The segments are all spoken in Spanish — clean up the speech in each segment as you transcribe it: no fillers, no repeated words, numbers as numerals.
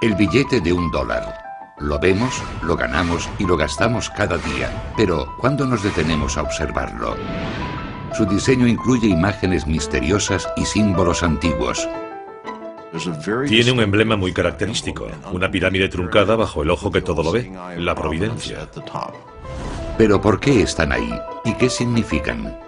El billete de $1. Lo vemos, lo ganamos y lo gastamos cada día. Pero, ¿cuándo nos detenemos a observarlo? Su diseño incluye imágenes misteriosas y símbolos antiguos. Tiene un emblema muy característico, una pirámide truncada bajo el ojo que todo lo ve, la providencia. Pero ¿por qué están ahí? ¿Y qué significan?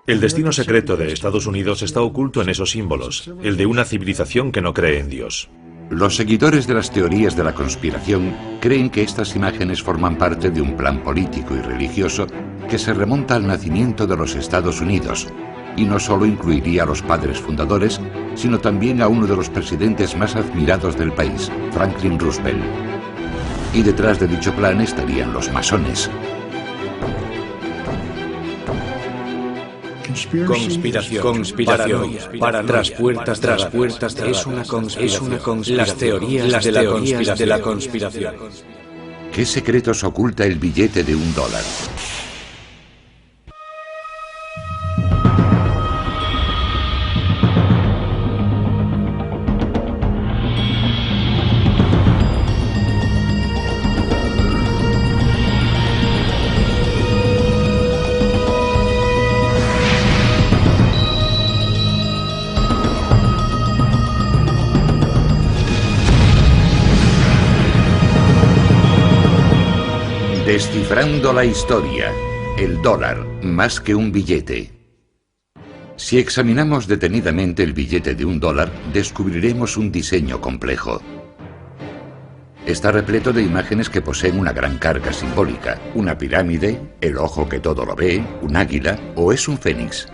El destino secreto de Estados Unidos está oculto en esos símbolos, el de una civilización que no cree en Dios. Los seguidores de las teorías de la conspiración creen que estas imágenes forman parte de un plan político y religioso que se remonta al nacimiento de los Estados Unidos, y no solo incluiría a los padres fundadores, sino también a uno de los presidentes más admirados del país, Franklin Roosevelt. Y detrás de dicho plan estarían los masones. Conspiración, para tras puertas, es una conspiración. Las teorías de la conspiración. ¿Qué secretos oculta el billete de $1? Descifrando la historia, el dólar más que un billete. Si examinamos detenidamente el billete de $1, descubriremos un diseño complejo. Está repleto de imágenes que poseen una gran carga simbólica, una pirámide, el ojo que todo lo ve, un águila o es un fénix.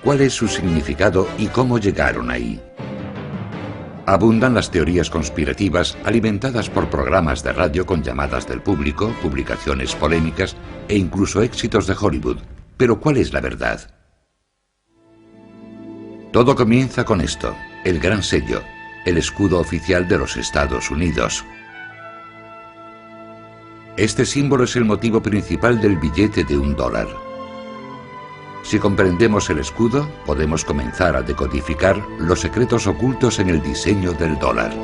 ¿Cuál es su significado y cómo llegaron ahí? Abundan las teorías conspirativas alimentadas por programas de radio con llamadas del público, publicaciones polémicas e incluso éxitos de Hollywood. Pero ¿cuál es la verdad? Todo comienza con esto, el gran sello, el escudo oficial de los Estados Unidos. Este símbolo es el motivo principal del billete de $1. Si comprendemos el escudo, podemos comenzar a decodificar los secretos ocultos en el diseño del dólar.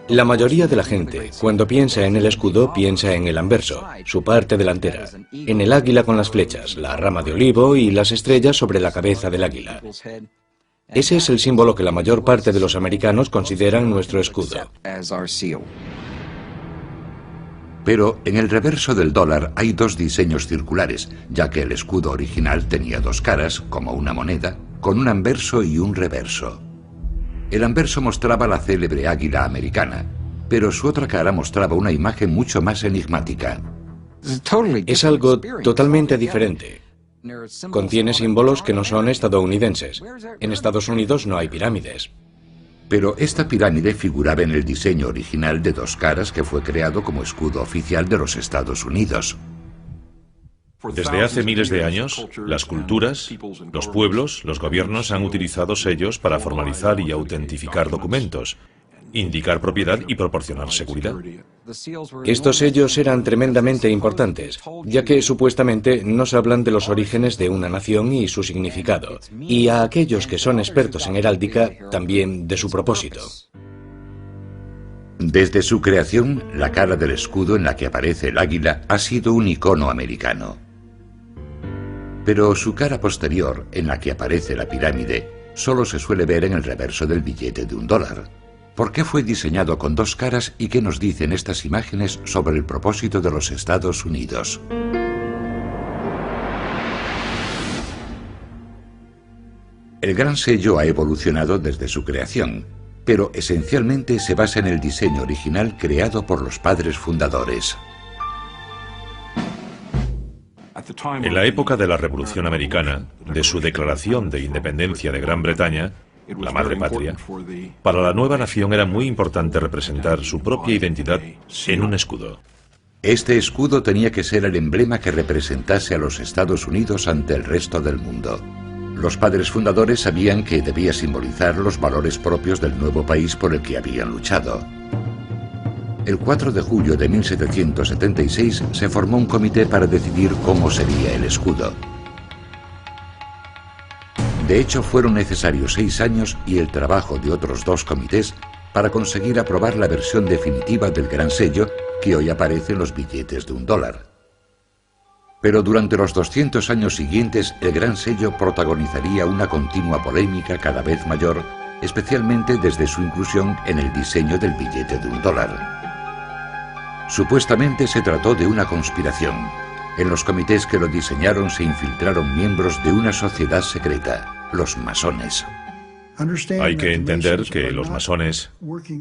La mayoría de la gente, cuando piensa en el escudo, piensa en el anverso, su parte delantera, en el águila con las flechas, la rama de olivo y las estrellas sobre la cabeza del águila. Ese es el símbolo que la mayor parte de los americanos consideran nuestro escudo. Pero en el reverso del dólar hay dos diseños circulares, ya que el escudo original tenía dos caras, como una moneda, con un anverso y un reverso. El anverso mostraba la célebre águila americana, pero su otra cara mostraba una imagen mucho más enigmática. Es algo totalmente diferente. Contiene símbolos que no son estadounidenses. En Estados Unidos no hay pirámides. Pero esta pirámide figuraba en el diseño original de dos caras que fue creado como escudo oficial de los Estados Unidos. Desde hace miles de años, las culturas, los pueblos, los gobiernos han utilizado sellos para formalizar y autentificar documentos, indicar propiedad y proporcionar seguridad. Estos sellos eran tremendamente importantes, ya que supuestamente nos hablan de los orígenes de una nación y su significado, y a aquellos que son expertos en heráldica, también de su propósito. Desde su creación, la cara del escudo en la que aparece el águila ha sido un icono americano. Pero su cara posterior, en la que aparece la pirámide, solo se suele ver en el reverso del billete de $1. ¿Por qué fue diseñado con dos caras y qué nos dicen estas imágenes sobre el propósito de los Estados Unidos? El gran sello ha evolucionado desde su creación, pero esencialmente se basa en el diseño original creado por los padres fundadores. En la época de la Revolución Americana, de su declaración de independencia de Gran Bretaña, la madre patria, para la nueva nación era muy importante representar su propia identidad en un escudo. Este escudo tenía que ser el emblema que representase a los Estados Unidos ante el resto del mundo. Los padres fundadores sabían que debía simbolizar los valores propios del nuevo país por el que habían luchado. El 4 de julio de 1776 se formó un comité para decidir cómo sería el escudo. De hecho, fueron necesarios 6 años y el trabajo de otros 2 comités para conseguir aprobar la versión definitiva del Gran Sello que hoy aparece en los billetes de $1. Pero durante los 200 años siguientes, el Gran Sello protagonizaría una continua polémica cada vez mayor, especialmente desde su inclusión en el diseño del billete de $1. Supuestamente se trató de una conspiración. En los comités que lo diseñaron se infiltraron miembros de una sociedad secreta, los masones. Hay que entender que los masones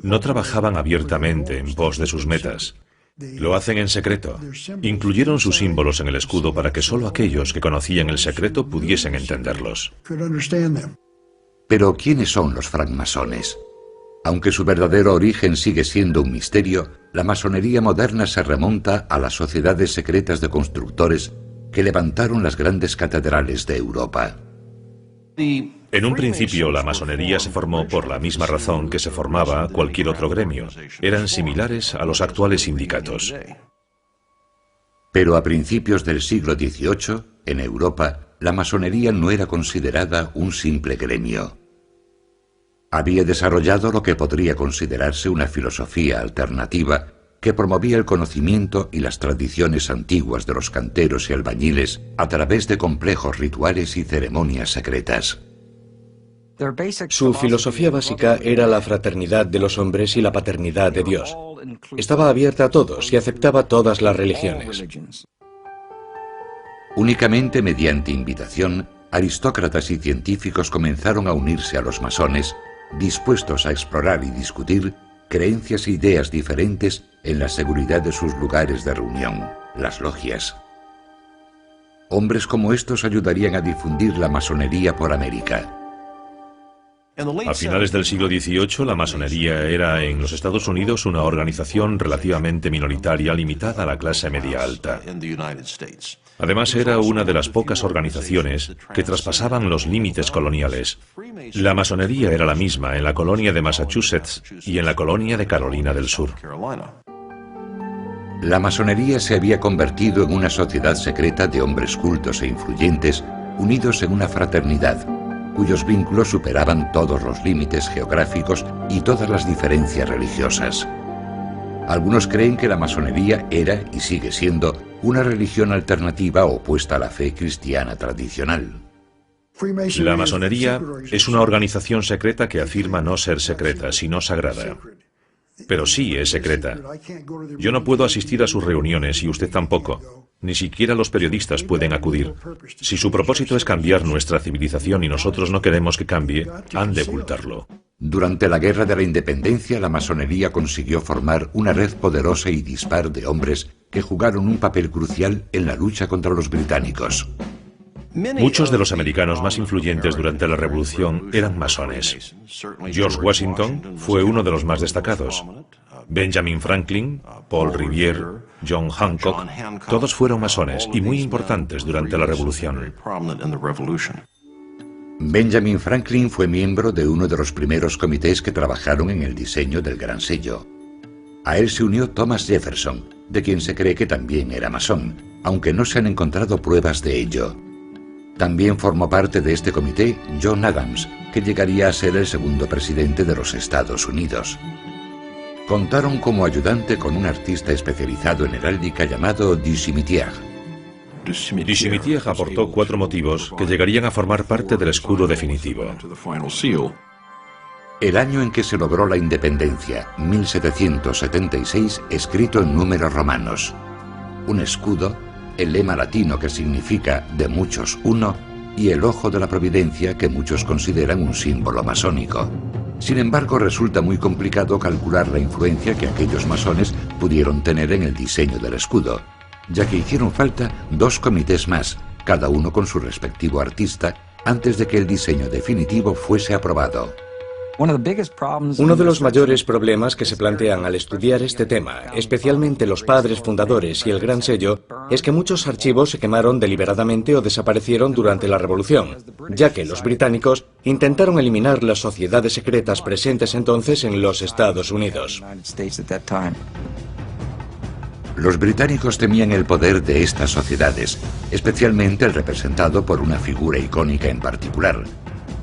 no trabajaban abiertamente en pos de sus metas. Lo hacen en secreto. Incluyeron sus símbolos en el escudo para que solo aquellos que conocían el secreto pudiesen entenderlos. Pero, ¿quiénes son los francmasones? Aunque su verdadero origen sigue siendo un misterio, la masonería moderna se remonta a las sociedades secretas de constructores que levantaron las grandes catedrales de Europa. En un principio, la masonería se formó por la misma razón que se formaba cualquier otro gremio. Eran similares a los actuales sindicatos. Pero a principios del siglo XVIII, en Europa, la masonería no era considerada un simple gremio. Había desarrollado lo que podría considerarse una filosofía alternativa que promovía el conocimiento y las tradiciones antiguas de los canteros y albañiles a través de complejos rituales y ceremonias secretas. Su filosofía básica era la fraternidad de los hombres y la paternidad de Dios. Estaba abierta a todos y aceptaba todas las religiones. Únicamente mediante invitación, aristócratas y científicos comenzaron a unirse a los masones, dispuestos a explorar y discutir creencias e ideas diferentes en la seguridad de sus lugares de reunión, las logias. Hombres como estos ayudarían a difundir la masonería por América. A finales del siglo XVIII, la masonería era en los Estados Unidos una organización relativamente minoritaria limitada a la clase media alta. Además, era una de las pocas organizaciones que traspasaban los límites coloniales. La masonería era la misma en la colonia de Massachusetts y en la colonia de Carolina del Sur. La masonería se había convertido en una sociedad secreta de hombres cultos e influyentes, unidos en una fraternidad, cuyos vínculos superaban todos los límites geográficos y todas las diferencias religiosas. Algunos creen que la masonería era y sigue siendo una religión alternativa opuesta a la fe cristiana tradicional. La masonería es una organización secreta que afirma no ser secreta, sino sagrada. Pero sí es secreta. Yo no puedo asistir a sus reuniones y usted tampoco. Ni siquiera los periodistas pueden acudir. Si su propósito es cambiar nuestra civilización y nosotros no queremos que cambie, han de ocultarlo. Durante la Guerra de la Independencia, la masonería consiguió formar una red poderosa y dispar de hombres que jugaron un papel crucial en la lucha contra los británicos. Muchos de los americanos más influyentes durante la Revolución eran masones. George Washington fue uno de los más destacados. Benjamin Franklin, Paul Revere, John Hancock, todos fueron masones y muy importantes durante la Revolución. Benjamin Franklin fue miembro de uno de los primeros comités que trabajaron en el diseño del Gran Sello. A él se unió Thomas Jefferson, de quien se cree que también era masón, aunque no se han encontrado pruebas de ello. También formó parte de este comité John Adams, que llegaría a ser el segundo presidente de los Estados Unidos. Contaron como ayudante con un artista especializado en heráldica llamado Du Cimetière. Du Cimetière aportó 4 motivos que llegarían a formar parte del escudo definitivo. El año en que se logró la independencia, 1776, escrito en números romanos. Un escudo, el lema latino que significa de muchos uno, y el ojo de la providencia que muchos consideran un símbolo masónico. Sin embargo, resulta muy complicado calcular la influencia que aquellos masones pudieron tener en el diseño del escudo, ya que hicieron falta 2 comités más, cada uno con su respectivo artista, antes de que el diseño definitivo fuese aprobado. Uno de los mayores problemas que se plantean al estudiar este tema, especialmente los padres fundadores y el Gran Sello, es que muchos archivos se quemaron deliberadamente o desaparecieron durante la Revolución, ya que los británicos intentaron eliminar las sociedades secretas presentes entonces en los Estados Unidos. Los británicos temían el poder de estas sociedades, especialmente el representado por una figura icónica en particular,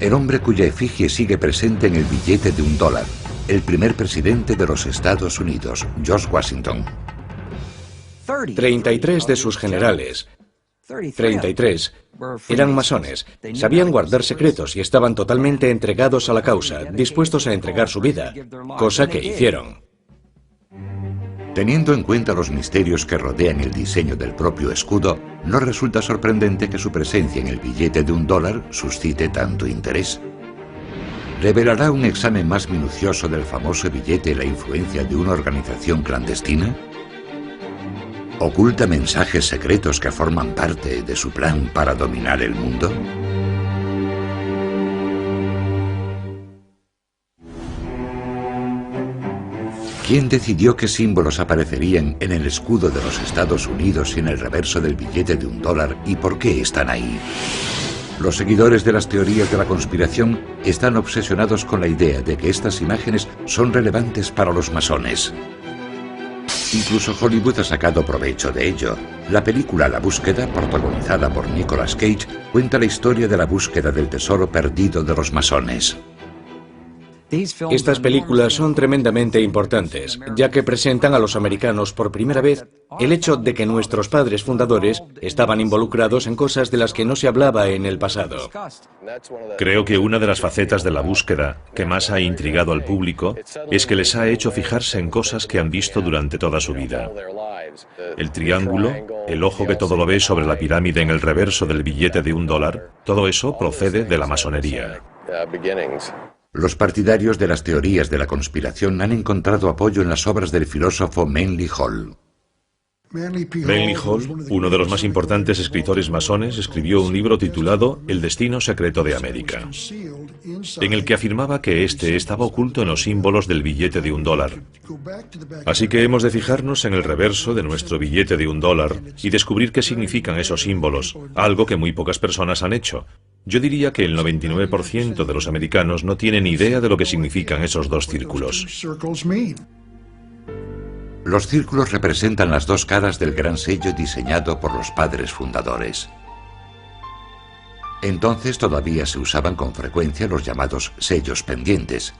el hombre cuya efigie sigue presente en el billete de $1, el primer presidente de los Estados Unidos, George Washington. 33 de sus generales, 33, eran masones, sabían guardar secretos y estaban totalmente entregados a la causa, dispuestos a entregar su vida, cosa que hicieron. Teniendo en cuenta los misterios que rodean el diseño del propio escudo, no resulta sorprendente que su presencia en el billete de $1 suscite tanto interés. ¿Revelará un examen más minucioso del famoso billete la influencia de una organización clandestina? ¿Oculta mensajes secretos que forman parte de su plan para dominar el mundo? ¿Quién decidió qué símbolos aparecerían en el escudo de los Estados Unidos y en el reverso del billete de $1 y por qué están ahí? Los seguidores de las teorías de la conspiración están obsesionados con la idea de que estas imágenes son relevantes para los masones. Incluso Hollywood ha sacado provecho de ello. La película La Búsqueda, protagonizada por Nicolas Cage, cuenta la historia de la búsqueda del tesoro perdido de los masones. Estas películas son tremendamente importantes, ya que presentan a los americanos por primera vez el hecho de que nuestros padres fundadores estaban involucrados en cosas de las que no se hablaba en el pasado. Creo que una de las facetas de la búsqueda que más ha intrigado al público es que les ha hecho fijarse en cosas que han visto durante toda su vida. El triángulo, el ojo que todo lo ve sobre la pirámide en el reverso del billete de $1, todo eso procede de la masonería. Los partidarios de las teorías de la conspiración han encontrado apoyo en las obras del filósofo Manly Hall. Manly Hall, uno de los más importantes escritores masones, escribió un libro titulado El destino secreto de América, en el que afirmaba que este estaba oculto en los símbolos del billete de $1. Así que hemos de fijarnos en el reverso de nuestro billete de $1 y descubrir qué significan esos símbolos, algo que muy pocas personas han hecho. Yo diría que el 99% de los americanos no tienen idea de lo que significan esos dos círculos. Los círculos representan las dos caras del gran sello diseñado por los padres fundadores. Entonces todavía se usaban con frecuencia los llamados sellos pendientes.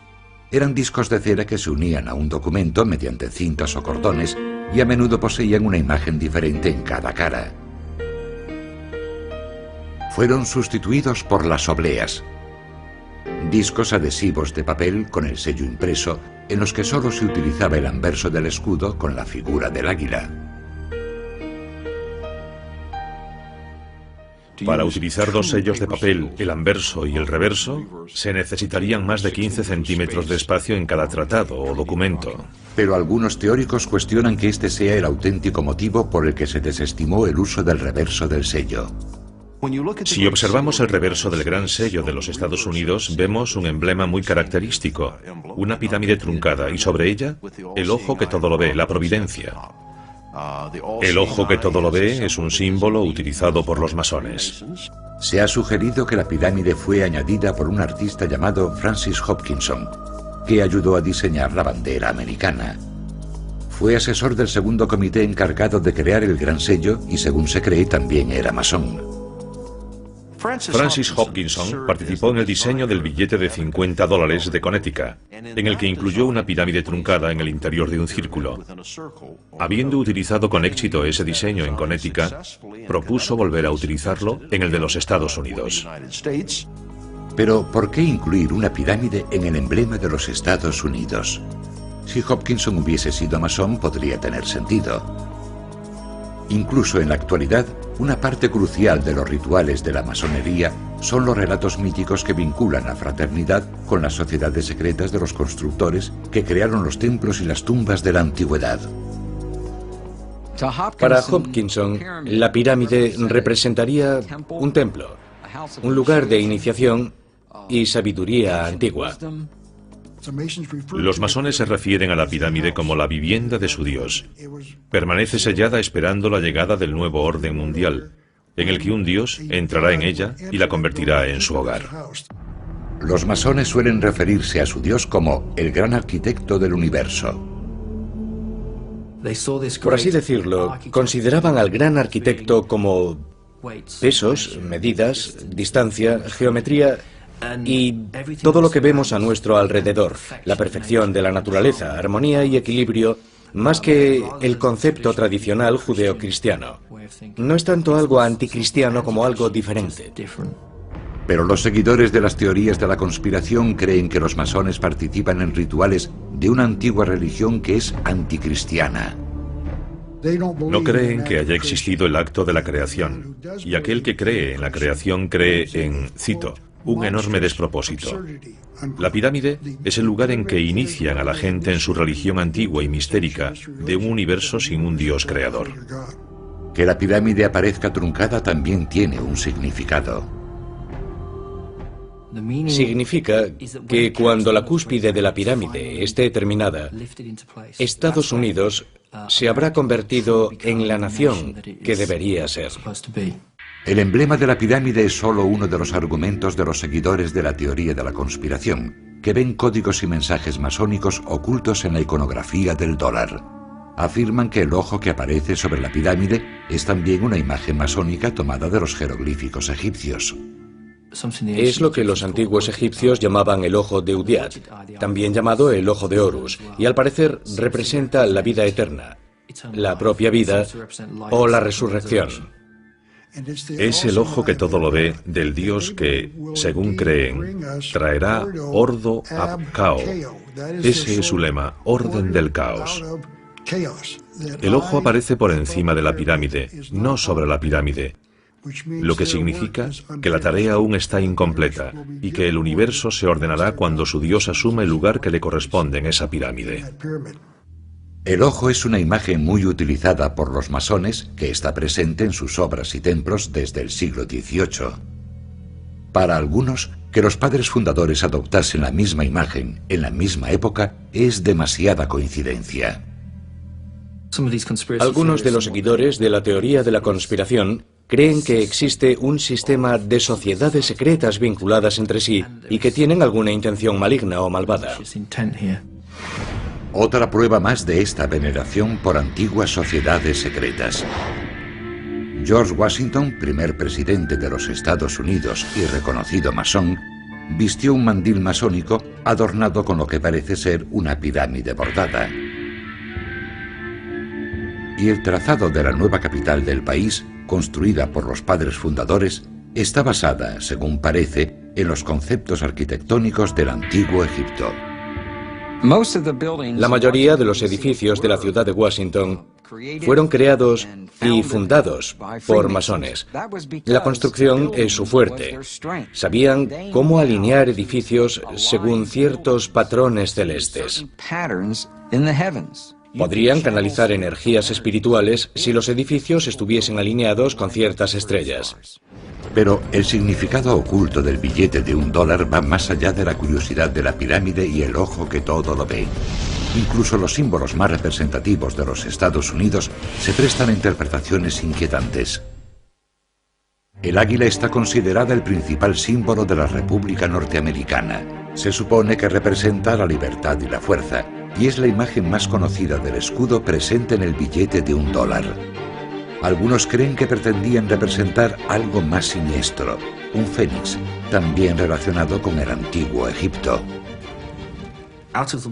Eran discos de cera que se unían a un documento mediante cintas o cordones y a menudo poseían una imagen diferente en cada cara. Fueron sustituidos por las obleas, discos adhesivos de papel con el sello impreso, en los que solo se utilizaba el anverso del escudo con la figura del águila. Para utilizar dos sellos de papel, el anverso y el reverso, se necesitarían más de 15 centímetros de espacio en cada tratado o documento. Pero algunos teóricos cuestionan que este sea el auténtico motivo por el que se desestimó el uso del reverso del sello. Si observamos el reverso del gran sello de los Estados Unidos, vemos un emblema muy característico, una pirámide truncada y sobre ella el ojo que todo lo ve, la providencia. El ojo que todo lo ve es un símbolo utilizado por los masones. Se ha sugerido que la pirámide fue añadida por un artista llamado Francis Hopkinson, que ayudó a diseñar la bandera americana. Fue asesor del segundo comité encargado de crear el gran sello y, según se cree, también era masón. Francis Hopkinson participó en el diseño del billete de $50 de Connecticut, en el que incluyó una pirámide truncada en el interior de un círculo. Habiendo utilizado con éxito ese diseño en Connecticut, propuso volver a utilizarlo en el de los Estados Unidos. Pero, ¿por qué incluir una pirámide en el emblema de los Estados Unidos? Si Hopkinson hubiese sido masón, podría tener sentido. Incluso en la actualidad, una parte crucial de los rituales de la masonería son los relatos míticos que vinculan la fraternidad con las sociedades secretas de los constructores que crearon los templos y las tumbas de la antigüedad. Para Hopkinson, la pirámide representaría un templo, un lugar de iniciación y sabiduría antigua. Los masones se refieren a la pirámide como la vivienda de su Dios. Permanece sellada esperando la llegada del nuevo orden mundial, en el que un Dios entrará en ella y la convertirá en su hogar. Los masones suelen referirse a su Dios como el gran arquitecto del universo. Por así decirlo, consideraban al gran arquitecto como pesos, medidas, distancia, geometría Y todo lo que vemos a nuestro alrededor, la perfección de la naturaleza, armonía y equilibrio, más que el concepto tradicional judeocristiano. No es tanto algo anticristiano como algo diferente. Pero los seguidores de las teorías de la conspiración creen que los masones participan en rituales de una antigua religión que es anticristiana. No creen que haya existido el acto de la creación, y aquel que cree en la creación cree en, cito, un enorme despropósito. La pirámide es el lugar en que inician a la gente en su religión antigua y mistérica de un universo sin un Dios creador. Que la pirámide aparezca truncada también tiene un significado. Significa que cuando la cúspide de la pirámide esté terminada, Estados Unidos se habrá convertido en la nación que debería ser. El emblema de la pirámide es solo uno de los argumentos de los seguidores de la teoría de la conspiración, que ven códigos y mensajes masónicos ocultos en la iconografía del dólar. Afirman que el ojo que aparece sobre la pirámide es también una imagen masónica tomada de los jeroglíficos egipcios. Es lo que los antiguos egipcios llamaban el ojo de Udiat, también llamado el ojo de Horus, y al parecer representa la vida eterna, la propia vida o la resurrección. Es el ojo que todo lo ve del Dios que, según creen, traerá ordo ab cao. Ese es su lema, orden del caos. El ojo aparece por encima de la pirámide, no sobre la pirámide, lo que significa que la tarea aún está incompleta y que el universo se ordenará cuando su Dios asuma el lugar que le corresponde en esa pirámide. El ojo es una imagen muy utilizada por los masones que está presente en sus obras y templos desde el siglo XVIII. Para algunos, que los padres fundadores adoptasen la misma imagen en la misma época es demasiada coincidencia. Algunos de los seguidores de la teoría de la conspiración creen que existe un sistema de sociedades secretas vinculadas entre sí y que tienen alguna intención maligna o malvada. Otra prueba más de esta veneración por antiguas sociedades secretas. George Washington, primer presidente de los Estados Unidos y reconocido masón, vistió un mandil masónico adornado con lo que parece ser una pirámide bordada. Y el trazado de la nueva capital del país, construida por los padres fundadores, está basada, según parece, en los conceptos arquitectónicos del antiguo Egipto. La mayoría de los edificios de la ciudad de Washington fueron creados y fundados por masones. La construcción es su fuerte. Sabían cómo alinear edificios según ciertos patrones celestes. Podrían canalizar energías espirituales si los edificios estuviesen alineados con ciertas estrellas. Pero el significado oculto del billete de $1 va más allá de la curiosidad de la pirámide y el ojo que todo lo ve. Incluso los símbolos más representativos de los Estados Unidos se prestan a interpretaciones inquietantes. El águila está considerada el principal símbolo de la República Norteamericana. Se supone que representa la libertad y la fuerza, y es la imagen más conocida del escudo presente en el billete de $1. Algunos creen que pretendían representar algo más siniestro, un fénix, también relacionado con el antiguo Egipto.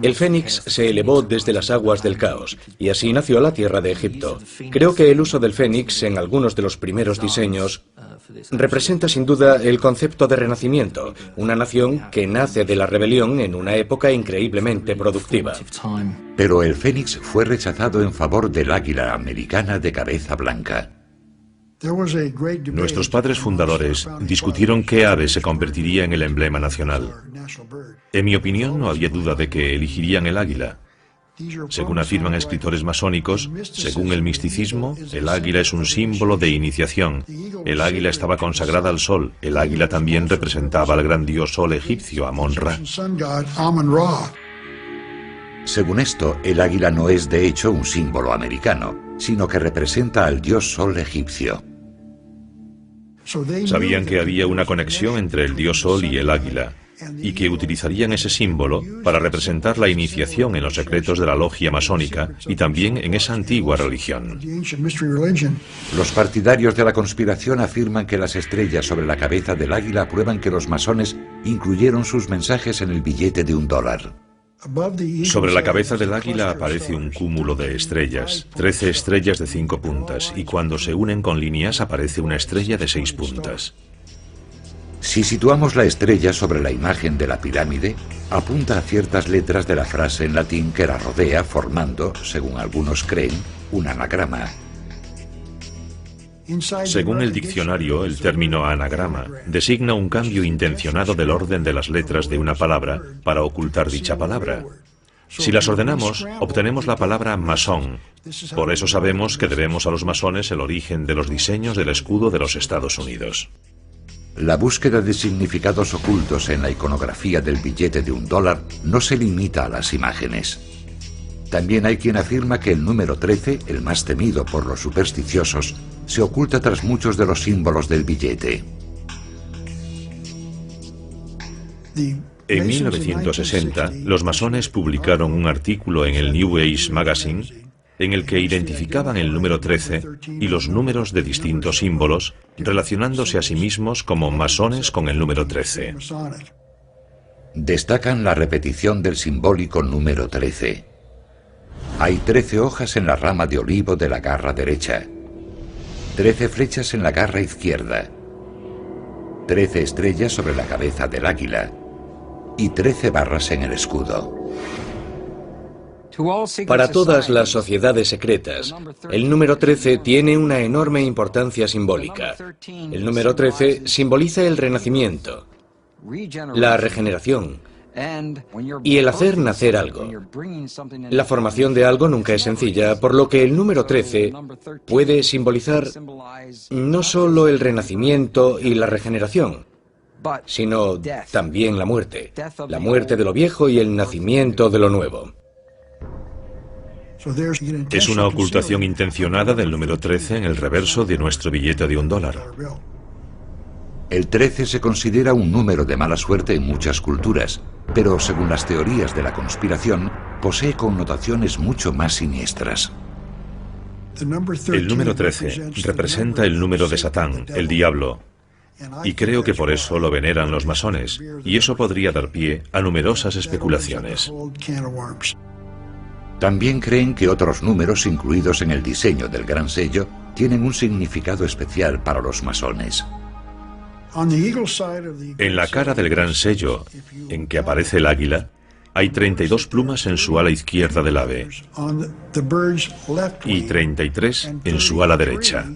El fénix se elevó desde las aguas del caos, y así nació la tierra de Egipto. Creo que el uso del fénix en algunos de los primeros diseños representa sin duda el concepto de renacimiento, una nación que nace de la rebelión en una época increíblemente productiva. Pero el fénix fue rechazado en favor del águila americana de cabeza blanca. Nuestros padres fundadores discutieron qué ave se convertiría en el emblema nacional. En mi opinión, no había duda de que elegirían el águila. Según afirman escritores masónicos, según el misticismo, el águila es un símbolo de iniciación. El águila estaba consagrada al sol. El águila también representaba al gran dios sol egipcio, Amon-Ra. Según esto, el águila no es de hecho un símbolo americano, sino que representa al dios sol egipcio. Sabían que había una conexión entre el dios sol y el águila. y que utilizarían ese símbolo para representar la iniciación en los secretos de la logia masónica y también en esa antigua religión. Los partidarios de la conspiración afirman que las estrellas sobre la cabeza del águila prueban que los masones incluyeron sus mensajes en el billete de $1. Sobre la cabeza del águila aparece un cúmulo de estrellas, 13 estrellas de 5 puntas, y cuando se unen con líneas aparece una estrella de 6 puntas. Si situamos la estrella sobre la imagen de la pirámide, apunta a ciertas letras de la frase en latín que la rodea, formando, según algunos creen, un anagrama. Según el diccionario, el término anagrama designa un cambio intencionado del orden de las letras de una palabra para ocultar dicha palabra. Si las ordenamos, obtenemos la palabra masón. Por eso sabemos que debemos a los masones el origen de los diseños del escudo de los Estados Unidos. La búsqueda de significados ocultos en la iconografía del billete de $1 no se limita a las imágenes. También hay quien afirma que el número 13, el más temido por los supersticiosos, se oculta tras muchos de los símbolos del billete. En 1960, los masones publicaron un artículo en el New Age Magazine en el que identificaban el número 13 y los números de distintos símbolos, relacionándose a sí mismos como masones con el número 13. Destacan la repetición del simbólico número 13. Hay 13 hojas en la rama de olivo de la garra derecha, 13 flechas en la garra izquierda, 13 estrellas sobre la cabeza del águila y 13 barras en el escudo. Para todas las sociedades secretas, el número 13 tiene una enorme importancia simbólica. El número 13 simboliza el renacimiento, la regeneración y el hacer nacer algo. La formación de algo nunca es sencilla, por lo que el número 13 puede simbolizar no solo el renacimiento y la regeneración, sino también la muerte de lo viejo y el nacimiento de lo nuevo. Es una ocultación intencionada del número 13 en el reverso de nuestro billete de $1. El 13 se considera un número de mala suerte en muchas culturas, pero según las teorías de la conspiración, posee connotaciones mucho más siniestras. El número 13 representa el número de Satán, el diablo, y creo que por eso lo veneran los masones, y eso podría dar pie a numerosas especulaciones. También creen que otros números incluidos en el diseño del gran sello tienen un significado especial para los masones. En la cara del gran sello, en que aparece el águila, hay 32 plumas en su ala izquierda del ave y 33 en su ala derecha.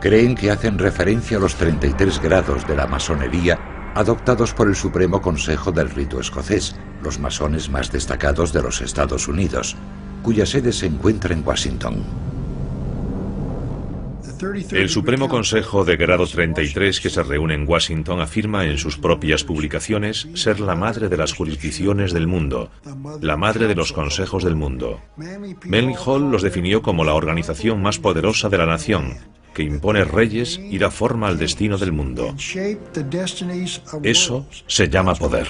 Creen que hacen referencia a los 33 grados de la masonería adoptados por el Supremo Consejo del Rito Escocés, los masones más destacados de los Estados Unidos, cuya sede se encuentra en Washington. El Supremo Consejo de Grado 33 que se reúne en Washington afirma en sus propias publicaciones ser la madre de las jurisdicciones del mundo, la madre de los consejos del mundo. Manly Hall los definió como la organización más poderosa de la nación, que impone reyes y da forma al destino del mundo. Eso se llama poder.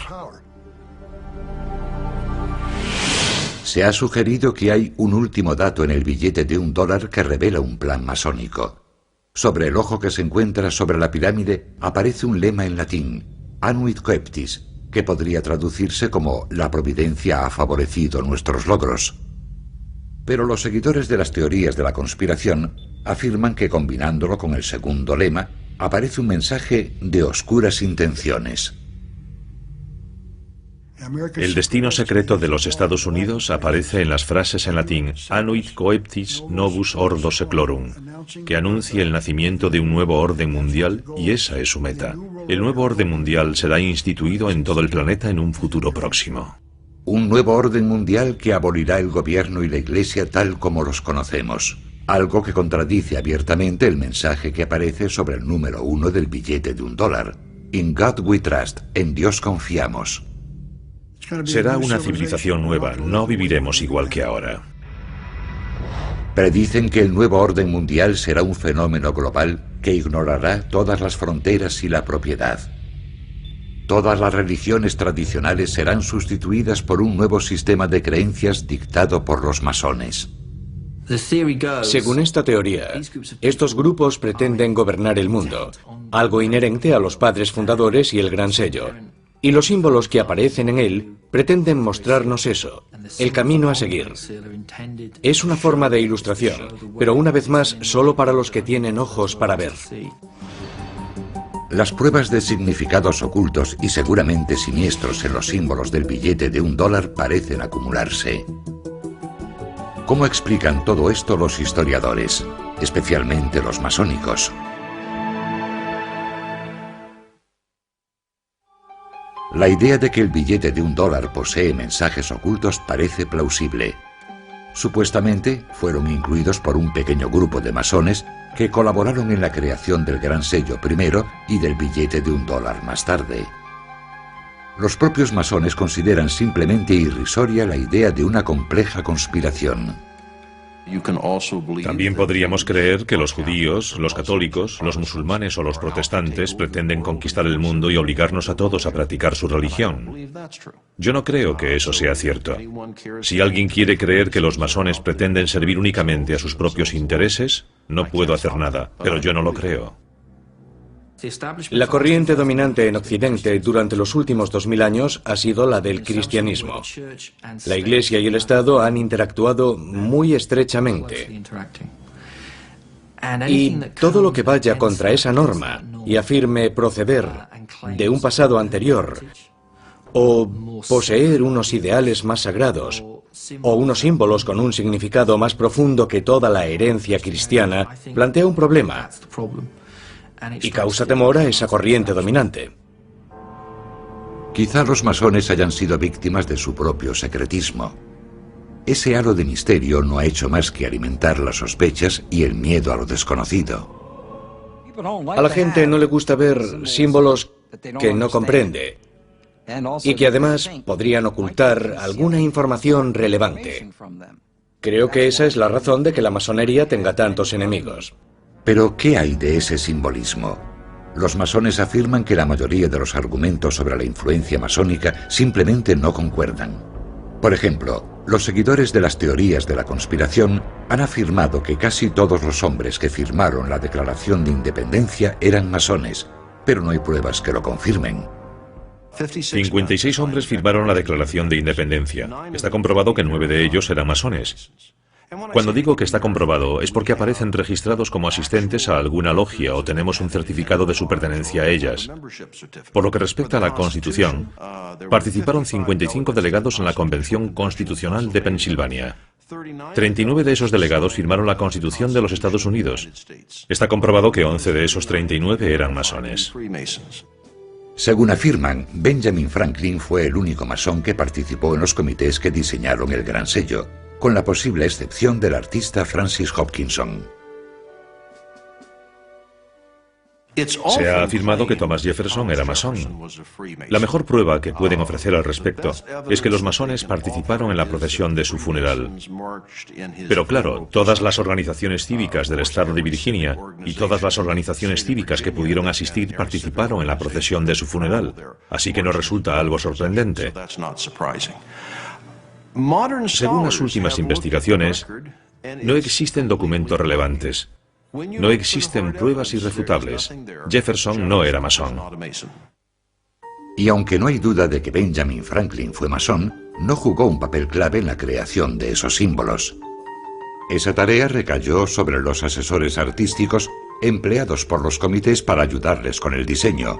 Se ha sugerido que hay un último dato en el billete de $1 que revela un plan masónico. Sobre el ojo que se encuentra sobre la pirámide aparece un lema en latín, Anuit Coeptis, que podría traducirse como la providencia ha favorecido nuestros logros. Pero los seguidores de las teorías de la conspiración afirman que combinándolo con el segundo lema aparece un mensaje de oscuras intenciones. El destino secreto de los Estados Unidos aparece en las frases en latín Anuit Coeptis Novus Ordo Seclorum, que anuncia el nacimiento de un nuevo orden mundial, y esa es su meta. El nuevo orden mundial será instituido en todo el planeta en un futuro próximo. Un nuevo orden mundial que abolirá el gobierno y la Iglesia tal como los conocemos, algo que contradice abiertamente el mensaje que aparece sobre el número 1 del billete de $1. In God we trust, en Dios confiamos. Será una civilización nueva, no viviremos igual que ahora. Predicen que el nuevo orden mundial será un fenómeno global que ignorará todas las fronteras y la propiedad. Todas las religiones tradicionales serán sustituidas por un nuevo sistema de creencias dictado por los masones. Según esta teoría, estos grupos pretenden gobernar el mundo, algo inherente a los padres fundadores y el Gran Sello. Y los símbolos que aparecen en él pretenden mostrarnos eso, el camino a seguir. Es una forma de ilustración, pero una vez más solo para los que tienen ojos para ver. Las pruebas de significados ocultos y seguramente siniestros en los símbolos del billete de $1 parecen acumularse. ¿Cómo explican todo esto los historiadores, especialmente los masónicos? La idea de que el billete de $1 posee mensajes ocultos parece plausible. Supuestamente fueron incluidos por un pequeño grupo de masones que colaboraron en la creación del Gran Sello primero y del billete de $1 más tarde. Los propios masones consideran simplemente irrisoria la idea de una compleja conspiración. También podríamos creer que los judíos, los católicos, los musulmanes o los protestantes pretenden conquistar el mundo y obligarnos a todos a practicar su religión. Yo no creo que eso sea cierto. Si alguien quiere creer que los masones pretenden servir únicamente a sus propios intereses, no puedo hacer nada, pero yo no lo creo. La corriente dominante en Occidente durante los últimos 2000 años ha sido la del cristianismo. La Iglesia y el Estado han interactuado muy estrechamente. Y todo lo que vaya contra esa norma y afirme proceder de un pasado anterior, o poseer unos ideales más sagrados, o unos símbolos con un significado más profundo que toda la herencia cristiana, plantea un problema y causa temor a esa corriente dominante. Quizá los masones hayan sido víctimas de su propio secretismo. Ese halo de misterio no ha hecho más que alimentar las sospechas y el miedo a lo desconocido. A la gente no le gusta ver símbolos que no comprende y que además podrían ocultar alguna información relevante. Creo que esa es la razón de que la masonería tenga tantos enemigos. Pero, ¿qué hay de ese simbolismo? Los masones afirman que la mayoría de los argumentos sobre la influencia masónica simplemente no concuerdan. Por ejemplo, los seguidores de las teorías de la conspiración han afirmado que casi todos los hombres que firmaron la Declaración de Independencia eran masones, pero no hay pruebas que lo confirmen. 56 hombres firmaron la Declaración de Independencia. Está comprobado que 9 de ellos eran masones. Cuando digo que está comprobado es porque aparecen registrados como asistentes a alguna logia o tenemos un certificado de su pertenencia a ellas. Por lo que respecta a la Constitución, participaron 55 delegados en la Convención Constitucional de Pensilvania. 39 de esos delegados firmaron la Constitución de los Estados Unidos. Está comprobado que 11 de esos 39 eran masones. Según afirman, Benjamin Franklin fue el único masón que participó en los comités que diseñaron el Gran Sello, con la posible excepción del artista Francis Hopkinson. Se ha afirmado que Thomas Jefferson era masón. La mejor prueba que pueden ofrecer al respecto es que los masones participaron en la procesión de su funeral. Pero claro, todas las organizaciones cívicas del estado de Virginia y todas las organizaciones cívicas que pudieron asistir participaron en la procesión de su funeral, así que no resulta algo sorprendente. Según las últimas investigaciones, no existen documentos relevantes. No existen pruebas irrefutables. Jefferson no era masón. Y aunque no hay duda de que Benjamin Franklin fue masón, no jugó un papel clave en la creación de esos símbolos. Esa tarea recayó sobre los asesores artísticos empleados por los comités para ayudarles con el diseño.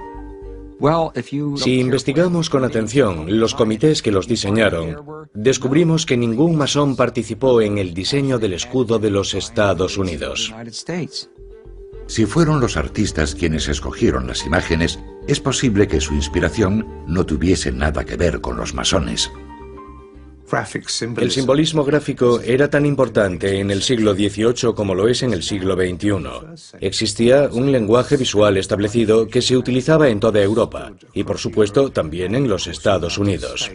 Si investigamos con atención los comités que los diseñaron, descubrimos que ningún masón participó en el diseño del escudo de los Estados Unidos. Si fueron los artistas quienes escogieron las imágenes, es posible que su inspiración no tuviese nada que ver con los masones. El simbolismo gráfico era tan importante en el siglo XVIII como lo es en el siglo XXI. Existía un lenguaje visual establecido que se utilizaba en toda Europa y, por supuesto, también en los Estados Unidos.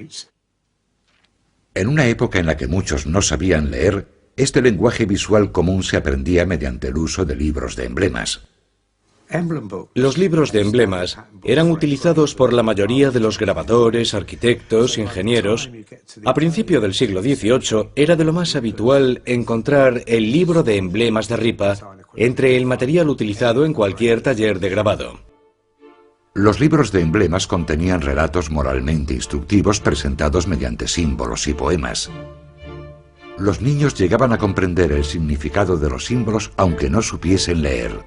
En una época en la que muchos no sabían leer, este lenguaje visual común se aprendía mediante el uso de libros de emblemas. Los libros de emblemas eran utilizados por la mayoría de los grabadores, arquitectos, ingenieros. A principio del siglo XVIII era de lo más habitual encontrar el libro de emblemas de ripa entre el material utilizado en cualquier taller de grabado. Los libros de emblemas contenían relatos moralmente instructivos presentados mediante símbolos y poemas. Los niños llegaban a comprender el significado de los símbolos aunque no supiesen leer.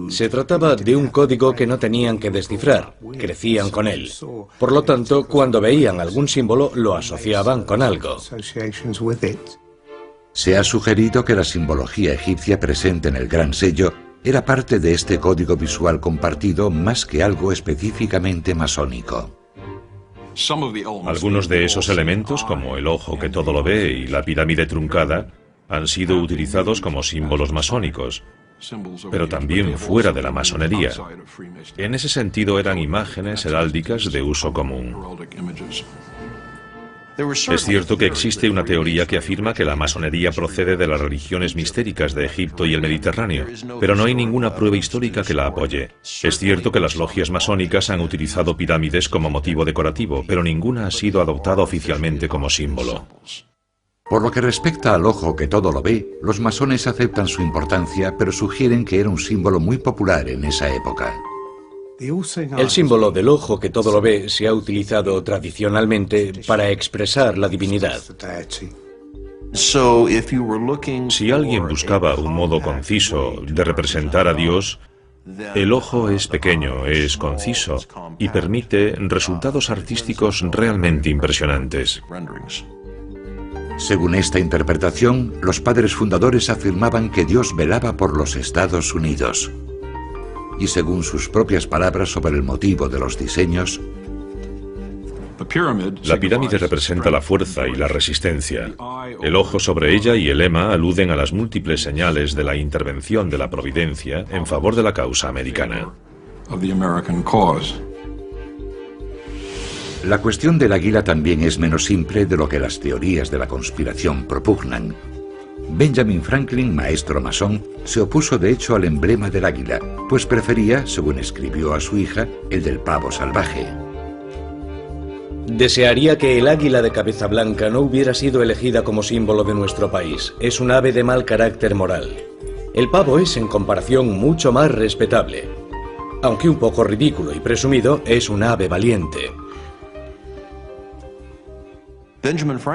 Se trataba de un código que no tenían que descifrar, crecían con él. Por lo tanto, cuando veían algún símbolo, lo asociaban con algo. Se ha sugerido que la simbología egipcia presente en el Gran Sello era parte de este código visual compartido más que algo específicamente masónico. Algunos de esos elementos, como el ojo que todo lo ve y la pirámide truncada, han sido utilizados como símbolos masónicos, pero también fuera de la masonería. En ese sentido eran imágenes heráldicas de uso común. Es cierto que existe una teoría que afirma que la masonería procede de las religiones mistéricas de Egipto y el Mediterráneo, pero no hay ninguna prueba histórica que la apoye. Es cierto que las logias masónicas han utilizado pirámides como motivo decorativo, pero ninguna ha sido adoptada oficialmente como símbolo. Por lo que respecta al ojo que todo lo ve, los masones aceptan su importancia, pero sugieren que era un símbolo muy popular en esa época. El símbolo del ojo que todo lo ve se ha utilizado tradicionalmente para expresar la divinidad. Si alguien buscaba un modo conciso de representar a Dios, el ojo es pequeño, es conciso y permite resultados artísticos realmente impresionantes. Según esta interpretación, los padres fundadores afirmaban que Dios velaba por los Estados Unidos. Y según sus propias palabras sobre el motivo de los diseños, la pirámide representa la fuerza y la resistencia. El ojo sobre ella y el lema aluden a las múltiples señales de la intervención de la providencia en favor de la causa americana. La cuestión del águila también es menos simple de lo que las teorías de la conspiración propugnan. Benjamin Franklin, maestro masón, se opuso de hecho al emblema del águila, pues prefería, según escribió a su hija, el del pavo salvaje. Desearía que el águila de cabeza blanca no hubiera sido elegida como símbolo de nuestro país. Es un ave de mal carácter moral. El pavo es, en comparación, mucho más respetable. Aunque un poco ridículo y presumido, es un ave valiente.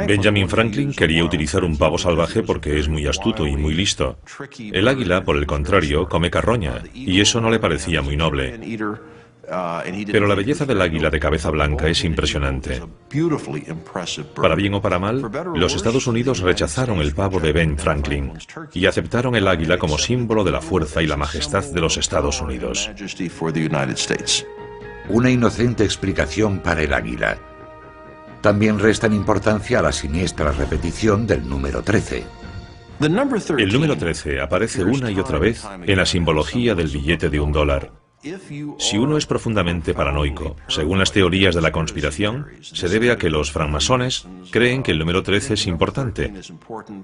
Benjamin Franklin quería utilizar un pavo salvaje porque es muy astuto y muy listo. El águila, por el contrario, come carroña, y eso no le parecía muy noble. Pero la belleza del águila de cabeza blanca es impresionante. Para bien o para mal, los Estados Unidos rechazaron el pavo de Ben Franklin y aceptaron el águila como símbolo de la fuerza y la majestad de los Estados Unidos. Una inocente explicación para el águila. También restan importancia a la siniestra repetición del número 13. El número 13 aparece una y otra vez en la simbología del billete de $1. Si uno es profundamente paranoico, según las teorías de la conspiración, se debe a que los francmasones creen que el número 13 es importante.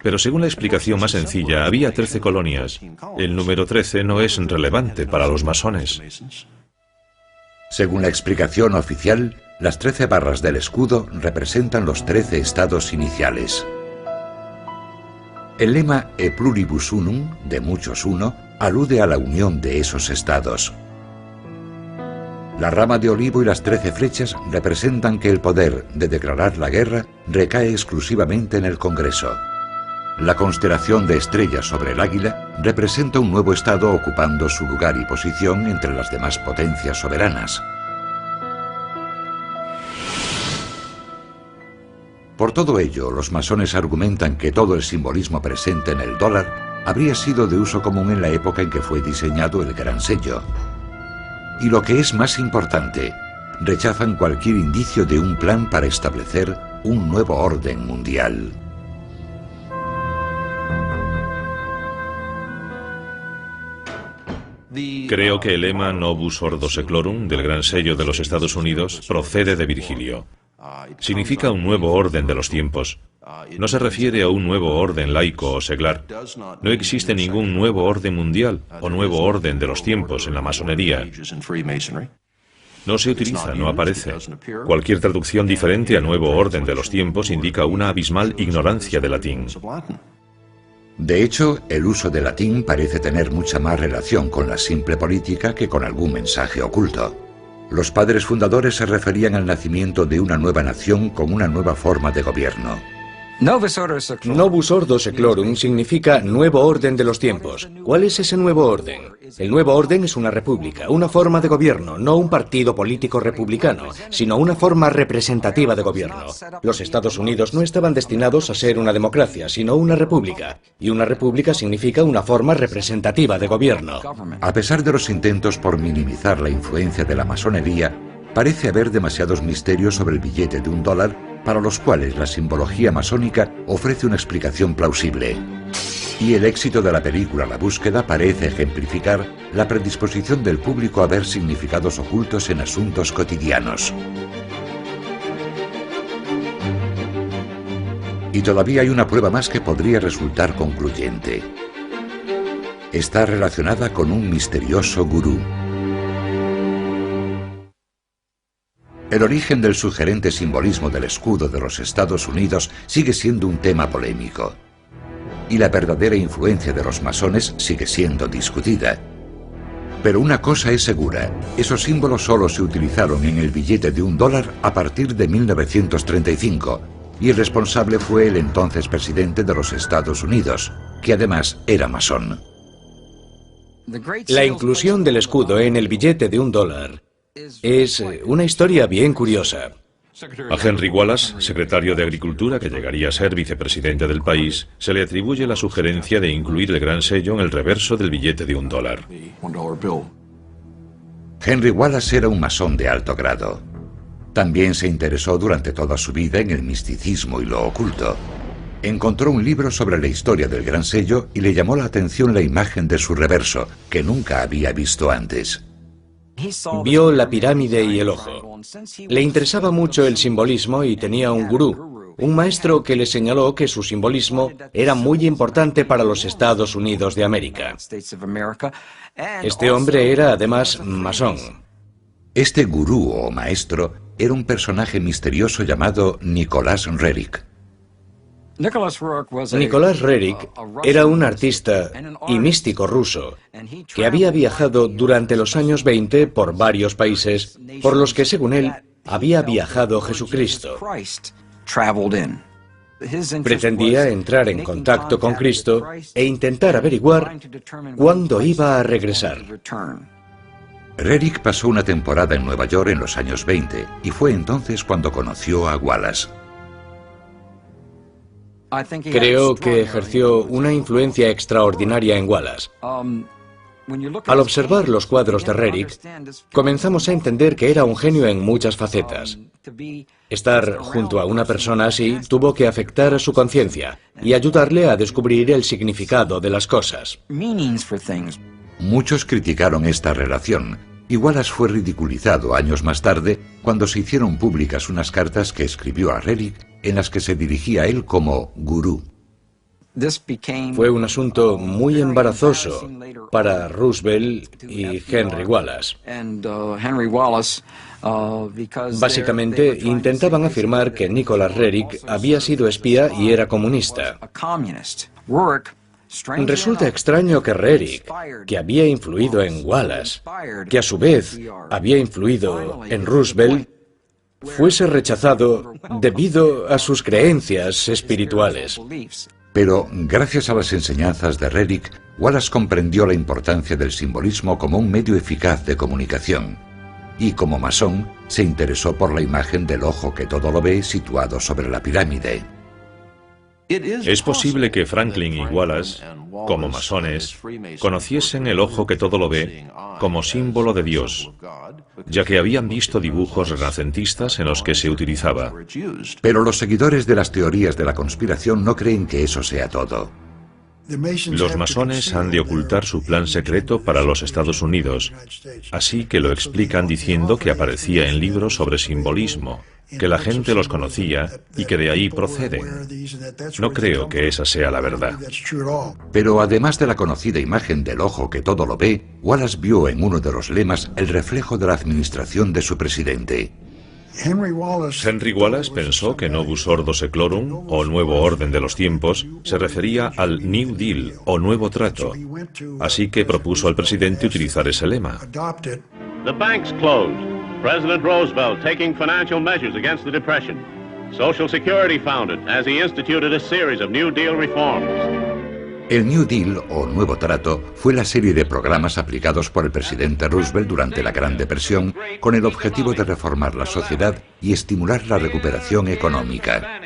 Pero según la explicación más sencilla, había 13 colonias. El número 13 no es relevante para los masones. Según la explicación oficial, las 13 barras del escudo representan los 13 estados iniciales. El lema E pluribus unum, de muchos uno, alude a la unión de esos estados. La rama de olivo y las 13 flechas representan que el poder de declarar la guerra recae exclusivamente en el Congreso. La constelación de estrellas sobre el águila representa un nuevo estado ocupando su lugar y posición entre las demás potencias soberanas. Por todo ello, los masones argumentan que todo el simbolismo presente en el dólar habría sido de uso común en la época en que fue diseñado el Gran Sello. Y lo que es más importante, rechazan cualquier indicio de un plan para establecer un nuevo orden mundial. Creo que el lema Novus Ordo Seclorum del Gran Sello de los Estados Unidos procede de Virgilio. Significa un nuevo orden de los tiempos. No se refiere a un nuevo orden laico o seglar. No existe ningún nuevo orden mundial o nuevo orden de los tiempos en la masonería. No se utiliza, no aparece. Cualquier traducción diferente a nuevo orden de los tiempos indica una abismal ignorancia del latín. De hecho, el uso del latín parece tener mucha más relación con la simple política que con algún mensaje oculto. Los padres fundadores se referían al nacimiento de una nueva nación con una nueva forma de gobierno. Novus Ordo Seclorum significa nuevo orden de los tiempos. ¿Cuál es ese nuevo orden? El nuevo orden es una república, una forma de gobierno, no un partido político republicano, sino una forma representativa de gobierno. Los Estados Unidos no estaban destinados a ser una democracia, sino una república. Y una república significa una forma representativa de gobierno. A pesar de los intentos por minimizar la influencia de la masonería, parece haber demasiados misterios sobre el billete de $1 para los cuales la simbología masónica ofrece una explicación plausible. Y el éxito de la película La Búsqueda parece ejemplificar la predisposición del público a ver significados ocultos en asuntos cotidianos. Y todavía hay una prueba más que podría resultar concluyente. Está relacionada con un misterioso gurú. El origen del sugerente simbolismo del escudo de los Estados Unidos sigue siendo un tema polémico. Y la verdadera influencia de los masones sigue siendo discutida. Pero una cosa es segura, esos símbolos solo se utilizaron en el billete de $1 a partir de 1935, y el responsable fue el entonces presidente de los Estados Unidos, que además era masón. La inclusión del escudo en el billete de $1 es una historia bien curiosa. A Henry Wallace, secretario de Agricultura que llegaría a ser vicepresidente del país, se le atribuye la sugerencia de incluir el gran sello en el reverso del billete de $1. Henry Wallace era un masón de alto grado. También se interesó durante toda su vida en el misticismo y lo oculto. Encontró un libro sobre la historia del gran sello y le llamó la atención la imagen de su reverso, que nunca había visto antes. Vio la pirámide y el ojo. Le interesaba mucho el simbolismo y tenía un gurú, un maestro que le señaló que su simbolismo era muy importante para los Estados Unidos de América. Este hombre era además masón. Este gurú o maestro era un personaje misterioso llamado Nicholas Roerich. Nicholas Roerich era un artista y místico ruso que había viajado durante los años 20 por varios países por los que, según él, había viajado Jesucristo. Pretendía entrar en contacto con Cristo e intentar averiguar cuándo iba a regresar. Roerich pasó una temporada en Nueva York en los años 20 y fue entonces cuando conoció a Wallace. Creo que ejerció una influencia extraordinaria en Wallace. Al observar los cuadros de Roerich, comenzamos a entender que era un genio en muchas facetas. Estar junto a una persona así tuvo que afectar a su conciencia y ayudarle a descubrir el significado de las cosas. Muchos criticaron esta relación, y Wallace fue ridiculizado años más tarde cuando se hicieron públicas unas cartas que escribió a Roerich en las que se dirigía a él como gurú. Fue un asunto muy embarazoso para Roosevelt y Henry Wallace. Básicamente, intentaban afirmar que Nicholas Roerich había sido espía y era comunista. Resulta extraño que Roerich, que había influido en Wallace, que a su vez había influido en Roosevelt, fuese rechazado debido a sus creencias espirituales. Pero, gracias a las enseñanzas de Roerich, Wallace comprendió la importancia del simbolismo como un medio eficaz de comunicación. Y como masón, se interesó por la imagen del ojo que todo lo ve situado sobre la pirámide. Es posible que Franklin y Wallace, como masones, conociesen el ojo que todo lo ve como símbolo de Dios, ya que habían visto dibujos renacentistas en los que se utilizaba. Pero los seguidores de las teorías de la conspiración no creen que eso sea todo. Los masones han de ocultar su plan secreto para los Estados Unidos, así que lo explican diciendo que aparecía en libros sobre simbolismo, que la gente los conocía y que de ahí proceden. No creo que esa sea la verdad. Pero además de la conocida imagen del ojo que todo lo ve, Wallace vio en uno de los lemas el reflejo de la administración de su presidente. Henry Wallace pensó que Novus Ordo Seclorum, o Nuevo Orden de los Tiempos, se refería al New Deal, o Nuevo Trato. Así que propuso al presidente utilizar ese lema. The banks closed. President Roosevelt taking financial measures against the Depression. Social Security founded as he instituted a series of New Deal reforms. El New Deal, o Nuevo Trato, fue la serie de programas aplicados por el presidente Roosevelt durante la Gran Depresión con el objetivo de reformar la sociedad y estimular la recuperación económica.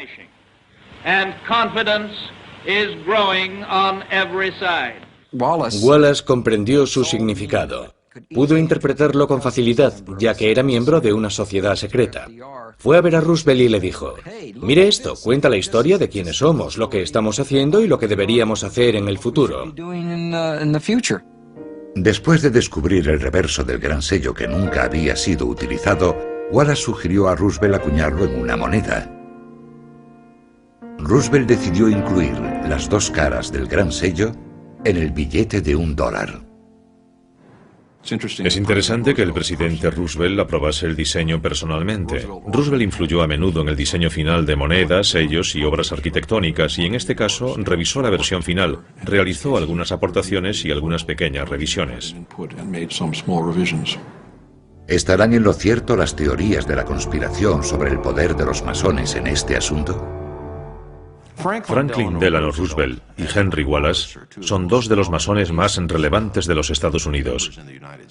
Wallace comprendió su significado. Pudo interpretarlo con facilidad, ya que era miembro de una sociedad secreta. Fue a ver a Roosevelt y le dijo: mire esto, cuenta la historia de quiénes somos, lo que estamos haciendo y lo que deberíamos hacer en el futuro. Después de descubrir el reverso del gran sello que nunca había sido utilizado, Wallace sugirió a Roosevelt acuñarlo en una moneda. Roosevelt decidió incluir las dos caras del gran sello en el billete de $1. Es interesante que el presidente Roosevelt aprobase el diseño personalmente. Roosevelt influyó a menudo en el diseño final de monedas, sellos y obras arquitectónicas, y en este caso revisó la versión final, realizó algunas aportaciones y algunas pequeñas revisiones. ¿Estarán en lo cierto las teorías de la conspiración sobre el poder de los masones en este asunto? Franklin Delano Roosevelt y Henry Wallace son dos de los masones más relevantes de los Estados Unidos.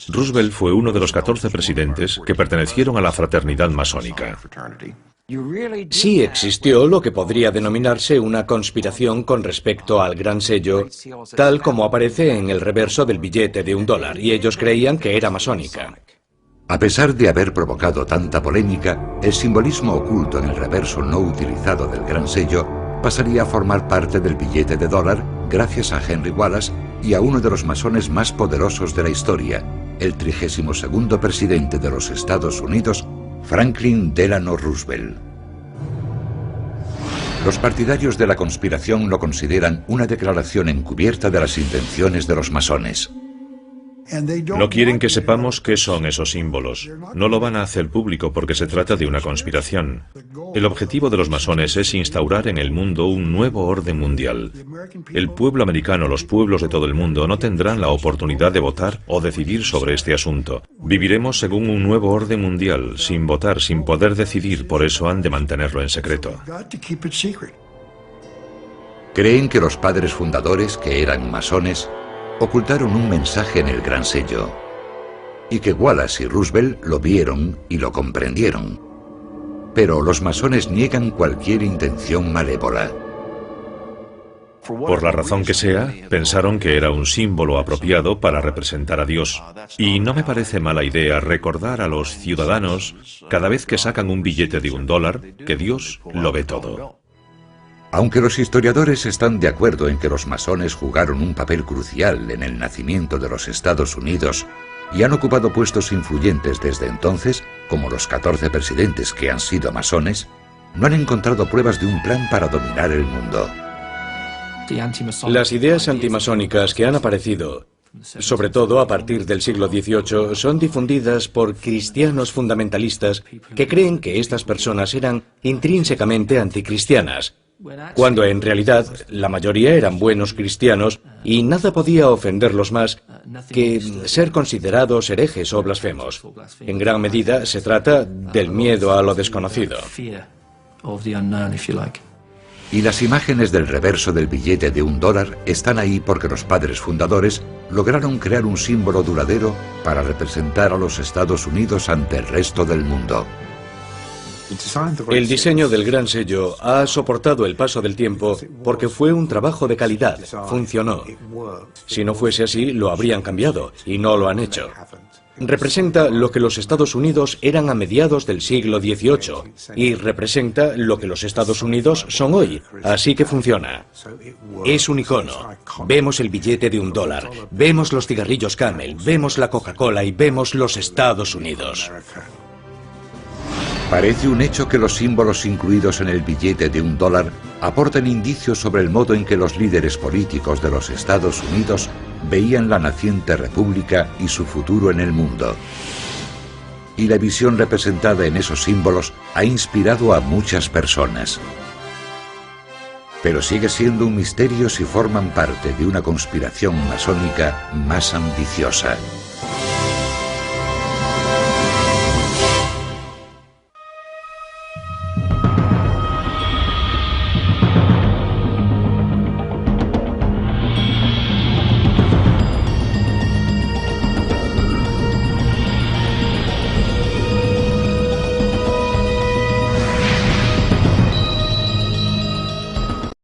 Roosevelt fue uno de los 14 presidentes que pertenecieron a la fraternidad masónica. Sí existió lo que podría denominarse una conspiración con respecto al gran sello, tal como aparece en el reverso del billete de $1, y ellos creían que era masónica. A pesar de haber provocado tanta polémica, el simbolismo oculto en el reverso no utilizado del gran sello pasaría a formar parte del billete de $1 gracias a Henry Wallace y a uno de los masones más poderosos de la historia, el 32º presidente de los Estados Unidos, Franklin Delano Roosevelt. Los partidarios de la conspiración lo consideran una declaración encubierta de las intenciones de los masones. No quieren que sepamos qué son esos símbolos. No lo van a hacer público porque se trata de una conspiración. El objetivo de los masones es instaurar en el mundo un nuevo orden mundial. El pueblo americano, los pueblos de todo el mundo, no tendrán la oportunidad de votar o decidir sobre este asunto. Viviremos según un nuevo orden mundial, sin votar, sin poder decidir, por eso han de mantenerlo en secreto. Creen que los padres fundadores, que eran masones, ocultaron un mensaje en el gran sello, y que Wallace y Roosevelt lo vieron y lo comprendieron. Pero los masones niegan cualquier intención malévola. Por la razón que sea, pensaron que era un símbolo apropiado para representar a Dios. Y no me parece mala idea recordar a los ciudadanos, cada vez que sacan un billete de $1, que Dios lo ve todo. Aunque los historiadores están de acuerdo en que los masones jugaron un papel crucial en el nacimiento de los Estados Unidos y han ocupado puestos influyentes desde entonces, como los 14 presidentes que han sido masones, no han encontrado pruebas de un plan para dominar el mundo. Las ideas antimasónicas que han aparecido, sobre todo a partir del siglo XVIII, son difundidas por cristianos fundamentalistas que creen que estas personas eran intrínsecamente anticristianas, cuando en realidad la mayoría eran buenos cristianos y nada podía ofenderlos más que ser considerados herejes o blasfemos. En gran medida se trata del miedo a lo desconocido. Y las imágenes del reverso del billete de $1 están ahí porque los padres fundadores lograron crear un símbolo duradero para representar a los Estados Unidos ante el resto del mundo. El diseño del gran sello ha soportado el paso del tiempo porque fue un trabajo de calidad, funcionó. Si no fuese así, lo habrían cambiado, y no lo han hecho. Representa lo que los Estados Unidos eran a mediados del siglo XVIII, y representa lo que los Estados Unidos son hoy, así que funciona. Es un icono. Vemos el billete de $1, vemos los cigarrillos Camel, vemos la Coca-Cola y vemos los Estados Unidos. Parece un hecho que los símbolos incluidos en el billete de $1 aportan indicios sobre el modo en que los líderes políticos de los Estados Unidos veían la naciente república y su futuro en el mundo. Y la visión representada en esos símbolos ha inspirado a muchas personas. Pero sigue siendo un misterio si forman parte de una conspiración masónica más ambiciosa.